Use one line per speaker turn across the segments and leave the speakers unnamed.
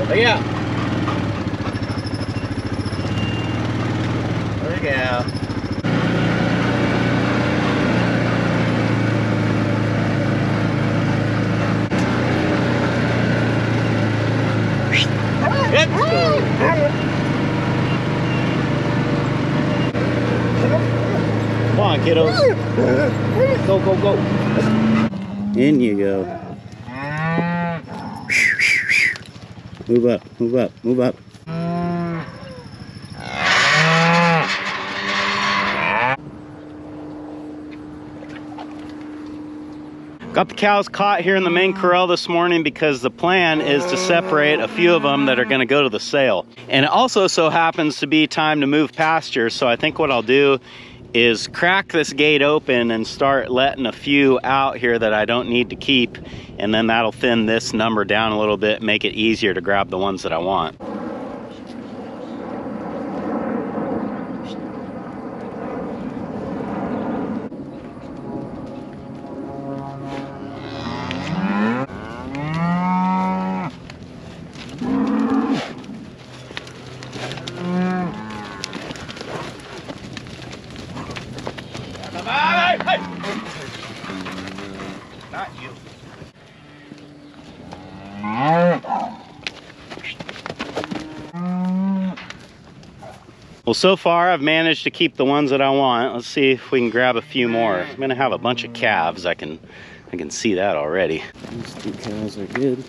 Look out. Look out. Let's go. Come on, kiddos. Go, go, go. In you go. Move up, move up, move up. Got the cows caught here in the main corral this morning because the plan is to separate a few of them that are going to go to the sale. And it also so happens to be time to move pasture, so I think what I'll do is crack this gate open and start letting a few out here that I don't need to keep, and then that'll thin this number down a little bit, make it easier to grab the ones that I want. Not you. Well, so far I've managed to keep the ones that I want. Let's see if we can grab a few more. I'm gonna have a bunch of calves. I can see that already. These two cows are good.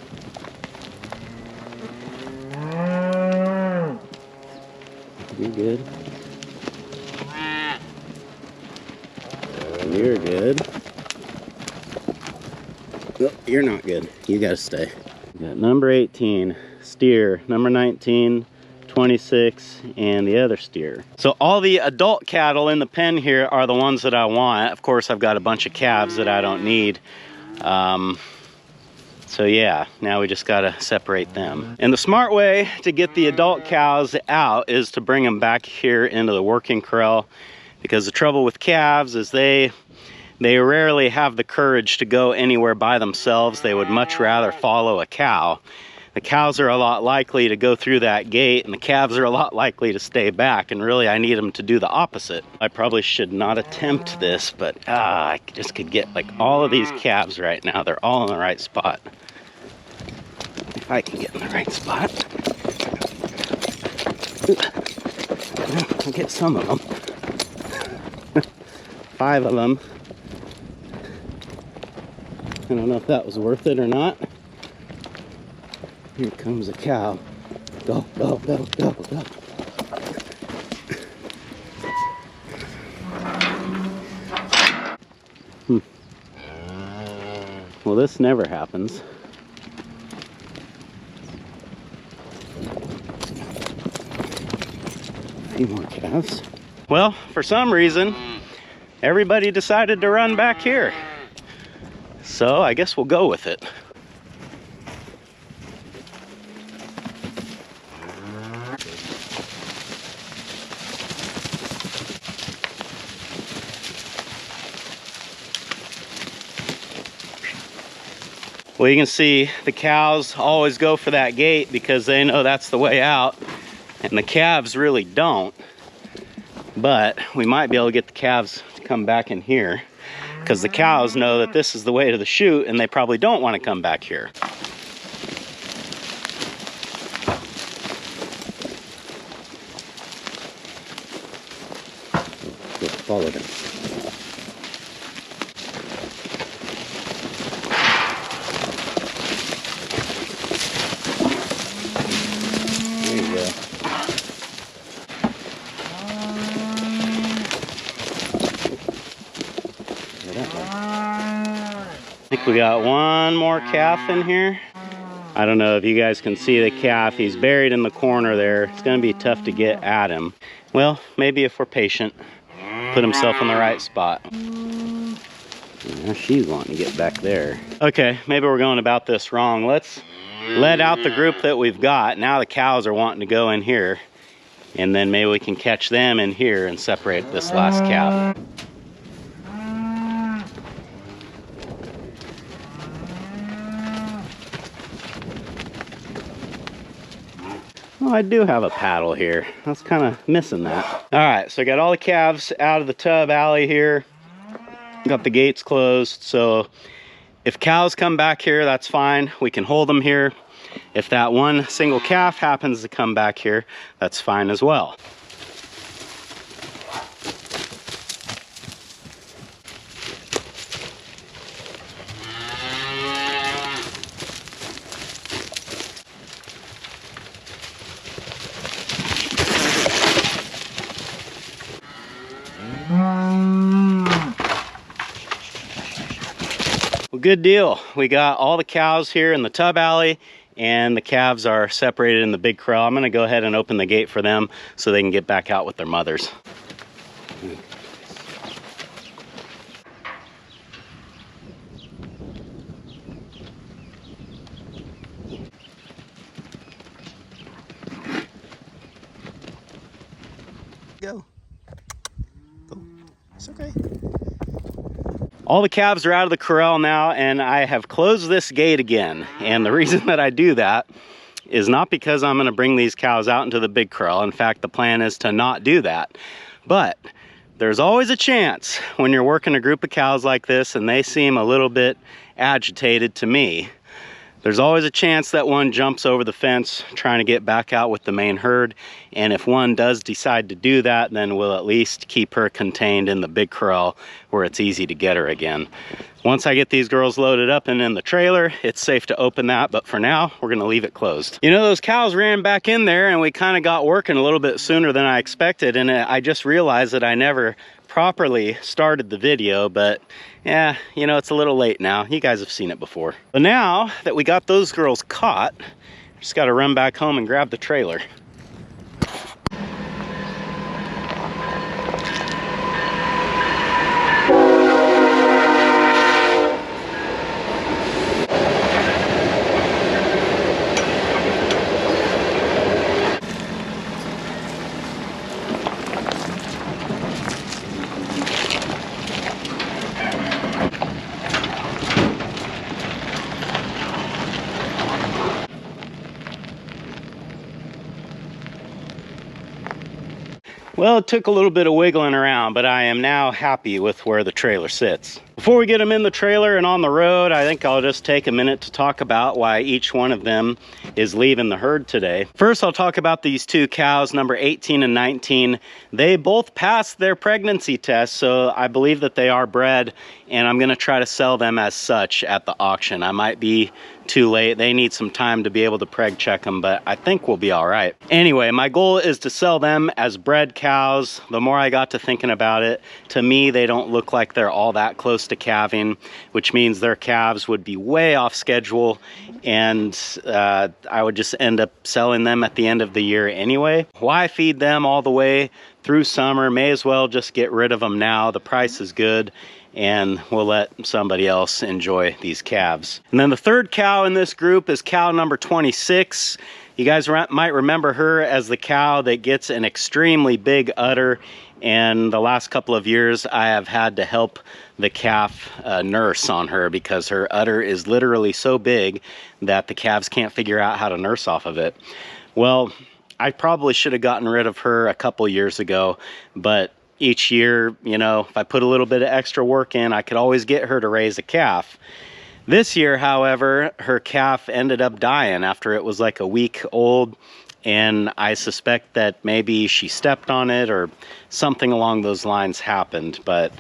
You're good. You're good. Oh, you're not good. You gotta stay. We got number 18, steer, number 19, 26, and the other steer. So all the adult cattle in the pen here are the ones that I want. Of course, I've got a bunch of calves that I don't need. So yeah, now we just gotta separate them. And the smart way to get the adult cows out is to bring them back here into the working corral, because the trouble with calves is they rarely have the courage to go anywhere by themselves. They would much rather follow a cow. The cows are a lot likely to go through that gate, and the calves are a lot likely to stay back, and really I need them to do the opposite. I probably should not attempt this, but I just could get like all of these calves right now. They're all in the right spot. If I can get in the right spot. I'll get some of them. 5 of them. I don't know if that was worth it or not. Here comes a cow. Go, go, go, go, go. Well, this never happens. A few more calves. Well, for some reason, everybody decided to run back here. So I guess we'll go with it. Well, you can see the cows always go for that gate because they know that's the way out, and the calves really don't. But we might be able to get the calves to come back in here, because the cows know that this is the way to the chute, and they probably don't want to come back here. Just follow them. There you go. I think we got one more calf in here. I don't know if you guys can see the calf. He's buried in the corner there. It's gonna be tough to get at him. Well, maybe if we're patient, put himself in the right spot. Now she's wanting to get back there. Okay, maybe we're going about this wrong. Let's let out the group that we've got. Now the cows are wanting to go in here, and then maybe we can catch them in here and separate this last calf. Oh, I do have a paddle here. I was kind of missing that. All right, so I got all the calves out of the tub alley here. Got the gates closed, so if cows come back here, that's fine. We can hold them here. If that one single calf happens to come back here, that's fine as well. Well, good deal. We got all the cows here in the tub alley, and the calves are separated in the big corral. I'm gonna go ahead and open the gate for them so they can get back out with their mothers. Go. Go. It's okay. All the calves are out of the corral now, and I have closed this gate again. And the reason that I do that is not because I'm gonna bring these cows out into the big corral. In fact, the plan is to not do that. But there's always a chance when you're working a group of cows like this and they seem a little bit agitated to me, there's always a chance that one jumps over the fence trying to get back out with the main herd. And if one does decide to do that, then we'll at least keep her contained in the big corral where it's easy to get her again. Once I get these girls loaded up and in the trailer, it's safe to open that, but for now, we're gonna leave it closed. You know, those cows ran back in there and we kind of got working a little bit sooner than I expected, and I just realized that I never properly started the video, but yeah, you know, it's a little late now. You guys have seen it before. But now that we got those girls caught, just gotta run back home and grab the trailer. Well, it took a little bit of wiggling around, but I am now happy with where the trailer sits. Before we get them in the trailer and on the road, I think I'll just take a minute to talk about why each one of them is leaving the herd today. First, I'll talk about these two cows, number 18 and 19. They both passed their pregnancy test, so I believe that they are bred, and I'm gonna try to sell them as such at the auction. I might be too late. They need some time to be able to preg check them, but I think we'll be all right. Anyway, my goal is to sell them as bred cows. The more I got to thinking about it, to me, they don't look like they're all that close to calving, which means their calves would be way off schedule, and I would just end up selling them at the end of the year anyway. Why feed them all the way through summer? May as well just get rid of them now. The price is good, and we'll let somebody else enjoy these calves. And then the third cow in this group is cow number 26. You guys might remember her as the cow that gets an extremely big udder, and the last couple of years I have had to help the calf nurse on her because her udder is literally so big that the calves can't figure out how to nurse off of it. Well, I probably should have gotten rid of her a couple years ago, but each year, you know, if I put a little bit of extra work in, I could always get her to raise a calf. This year, however, her calf ended up dying after it was like a week old, and I suspect that maybe she stepped on it or something along those lines happened. But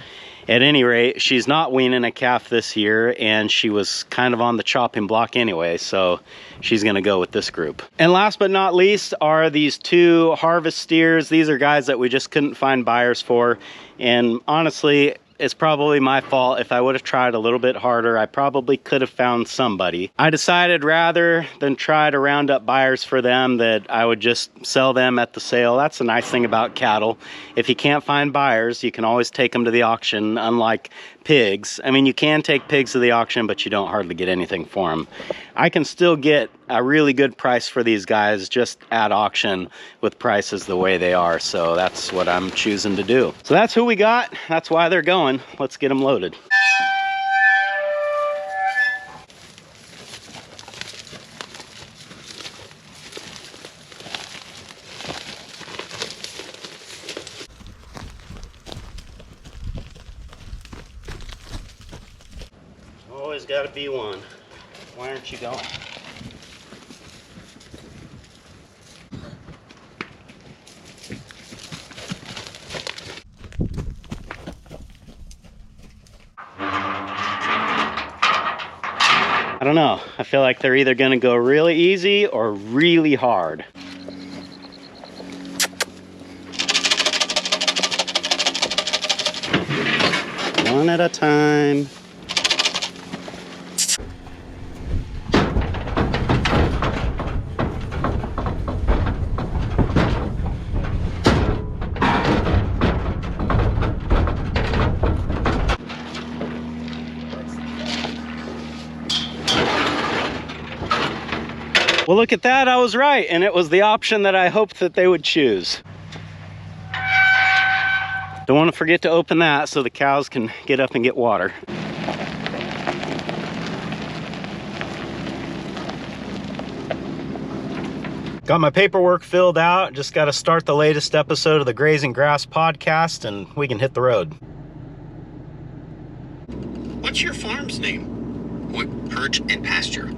at any rate, she's not weaning a calf this year, and she was kind of on the chopping block anyway, so she's gonna go with this group. And last but not least are these two harvest steers. These are guys that we just couldn't find buyers for, and honestly, it's probably my fault. If I would have tried a little bit harder, I probably could have found somebody. I decided rather than try to round up buyers for them that I would just sell them at the sale. That's the nice thing about cattle. If you can't find buyers, you can always take them to the auction, unlike pigs. I mean, you can take pigs to the auction, but you don't hardly get anything for them. I can still get a really good price for these guys just at auction with prices the way they are. So that's what I'm choosing to do. So that's who we got. That's why they're going. Let's get them loaded. gotta be one. Why aren't you going? I don't know. I feel like they're either gonna go really easy or really hard. One at a time. Well, look at that, I was right, and it was the option that I hoped that they would choose. Don't want to forget to open that so the cows can get up and get water. Got my paperwork filled out, just got to start the latest episode of the Grazing Grass podcast and we can hit the road.
What's your farm's name? What herd and pasture?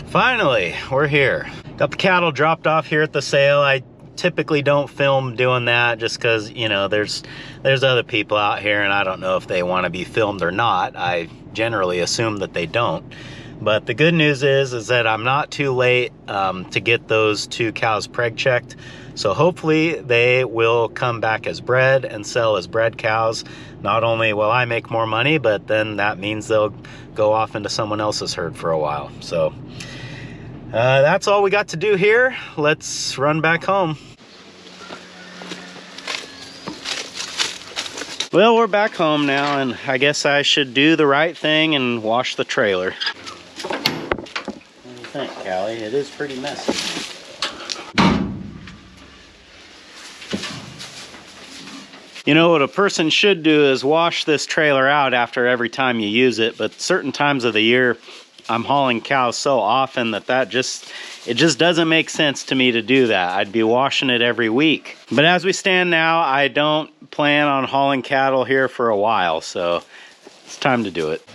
Finally, we're here. Got the cattle dropped off here at the sale. I typically don't film doing that just because, you know, there's other people out here and I don't know if they want to be filmed or not. I generally assume that they don't. But the good news is that I'm not too late to get those 2 cows preg checked. So hopefully they will come back as bred and sell as bred cows. Not only will I make more money, but then that means they'll go off into someone else's herd for a while. So that's all we got to do here. Let's run back home. Well, we're back home now, and I guess I should do the right thing and wash the trailer. What do you think, Callie? It is pretty messy. You know, what a person should do is wash this trailer out after every time you use it, but certain times of the year, I'm hauling cows so often that it just doesn't make sense to me to do that. I'd be washing it every week. But as we stand now, I don't plan on hauling cattle here for a while, so it's time to do it.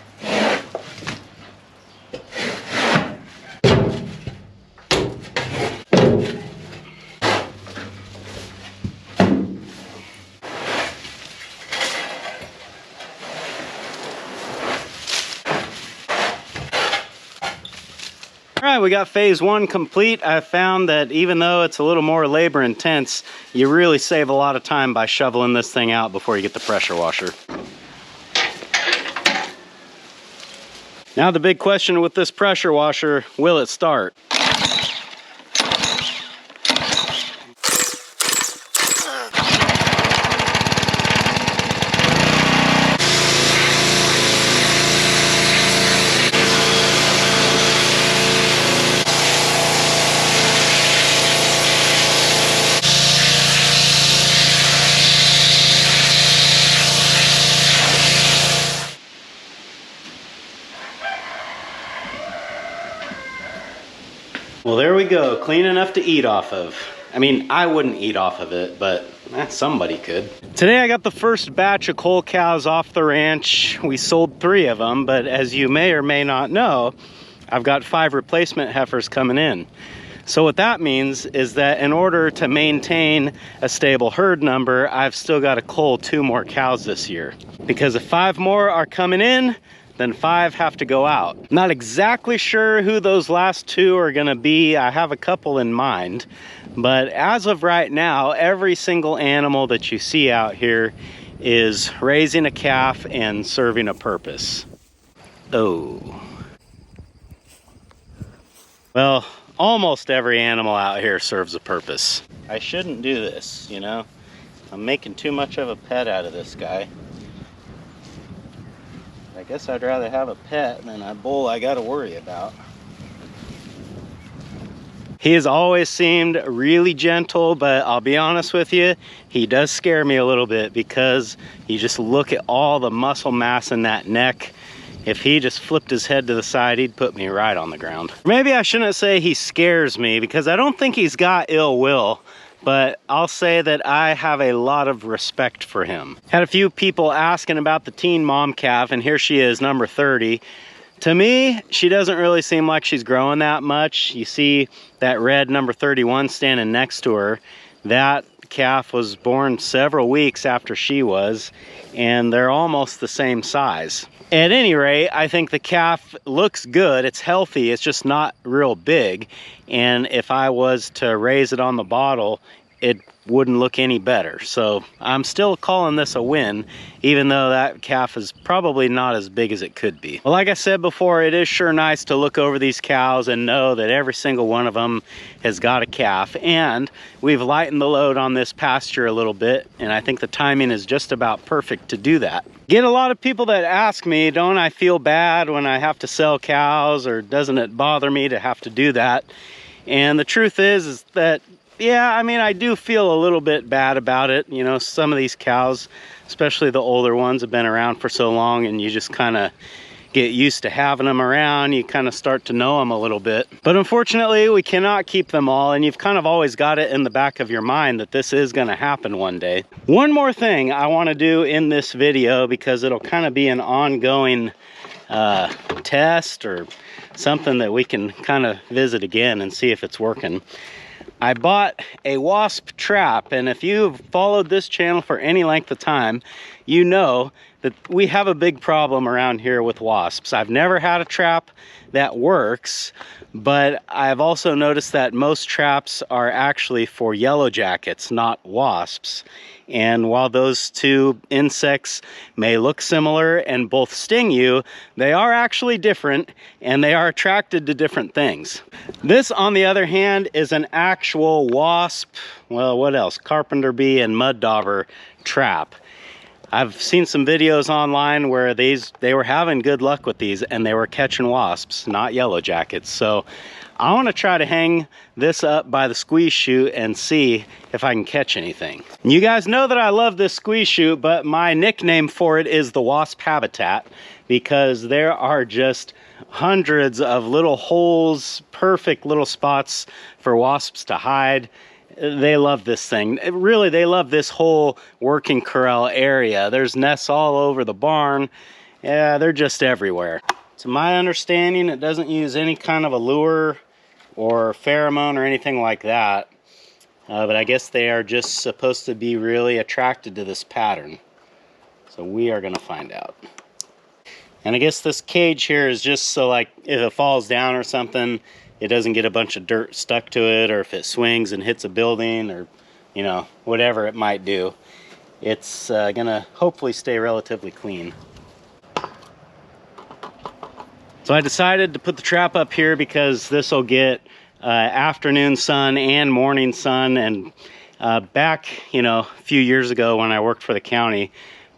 All right, we got phase 1 complete. I found that even though it's a little more labor intense, you really save a lot of time by shoveling this thing out before you get the pressure washer. Now the big question with this pressure washer, will it start? Well, there we go, clean enough to eat off of. I mean, I wouldn't eat off of it, but somebody could. Today I got the first batch of Cull cows off the ranch. We sold 3 of them, but as you may or may not know, I've got 5 replacement heifers coming in. So what that means is that in order to maintain a stable herd number, I've still got to cull 2 more cows this year. Because if 5 more are coming in, then 5 have to go out. Not exactly sure who those last 2 are gonna be. I have a couple in mind, but as of right now, every single animal that you see out here is raising a calf and serving a purpose. Oh. Well, almost every animal out here serves a purpose. I shouldn't do this, you know? I'm making too much of a pet out of this guy. I guess I'd rather have a pet than a bull I gotta worry about. He has always seemed really gentle, but I'll be honest with you, he does scare me a little bit because you just look at all the muscle mass in that neck. If he just flipped his head to the side, he'd put me right on the ground. Maybe I shouldn't say he scares me because I don't think he's got ill will. but I'll say that I have a lot of respect for him. Had a few people asking about the teen mom calf, and here she is, number 30. To me, she doesn't really seem like she's growing that much. You see that red number 31 standing next to her. That calf was born several weeks after she was, and they're almost the same size. At any rate, I think the calf looks good. It's healthy. It's just not real big. And if I was to raise it on the bottle, it wouldn't look any better. So I'm still calling this a win, even though that calf is probably not as big as it could be. Well, like I said before, it is sure nice to look over these cows and know that every single one of them has got a calf. And we've lightened the load on this pasture a little bit, and I think the timing is just about perfect to do that. Get a lot of people that ask me, don't I feel bad when I have to sell cows, or doesn't it bother me to have to do that? And the truth is that, yeah, I mean, I do feel a little bit bad about it. You know, some of these cows, especially the older ones, have been around for so long, and you just kind of get used to having them around. You kind of start to know them a little bit. But unfortunately, we cannot keep them all, and you've kind of always got it in the back of your mind that this is going to happen one day. One more thing I want to do in this video, because it'll kind of be an ongoing test or something that we can kind of visit again and see if it's working. I bought a wasp trap, and if you've followed this channel for any length of time, you know that we have a big problem around here with wasps. I've never had a trap that works, but I've also noticed that most traps are actually for yellow jackets, not wasps. And while those two insects may look similar and both sting you, they are actually different, and they are attracted to different things. This, on the other hand, is an actual wasp, well, what else? Carpenter bee and mud dauber trap. I've seen some videos online where they were having good luck with these, and they were catching wasps, not yellow jackets. So I want to try to hang this up by the squeeze chute and see if I can catch anything. You guys know that I love this squeeze chute, but my nickname for it is the wasp habitat, because there are just hundreds of little holes, perfect little spots for wasps to hide. They love this thing. Really, they love this whole working corral area. There's nests all over the barn. Yeah, they're just everywhere. To my understanding, it doesn't use any kind of a lure or pheromone or anything like that. But I guess they are just supposed to be really attracted to this pattern. So we are gonna find out. And I guess this cage here is just so, like, if it falls down or something, it doesn't get a bunch of dirt stuck to it, or if it swings and hits a building, or, you know, whatever it might do. It's gonna hopefully stay relatively clean. So I decided to put the trap up here because this will get afternoon sun and morning sun. And back, you know, a few years ago when I worked for the county,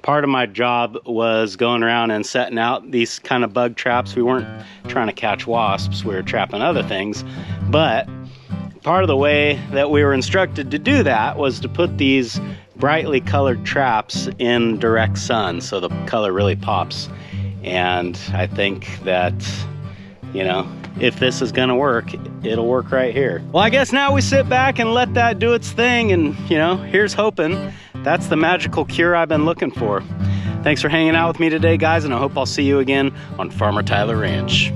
part of my job was going around and setting out these kind of bug traps. We weren't trying to catch wasps, we were trapping other things. But part of the way that we were instructed to do that was to put these brightly colored traps in direct sun, so the color really pops. And I think that, you know, if this is gonna work, it'll work right here. Well, I guess now we sit back and let that do its thing, and, you know, here's hoping. That's the magical cure I've been looking for. Thanks for hanging out with me today, guys, and I hope I'll see you again on Farmer Tyler Ranch.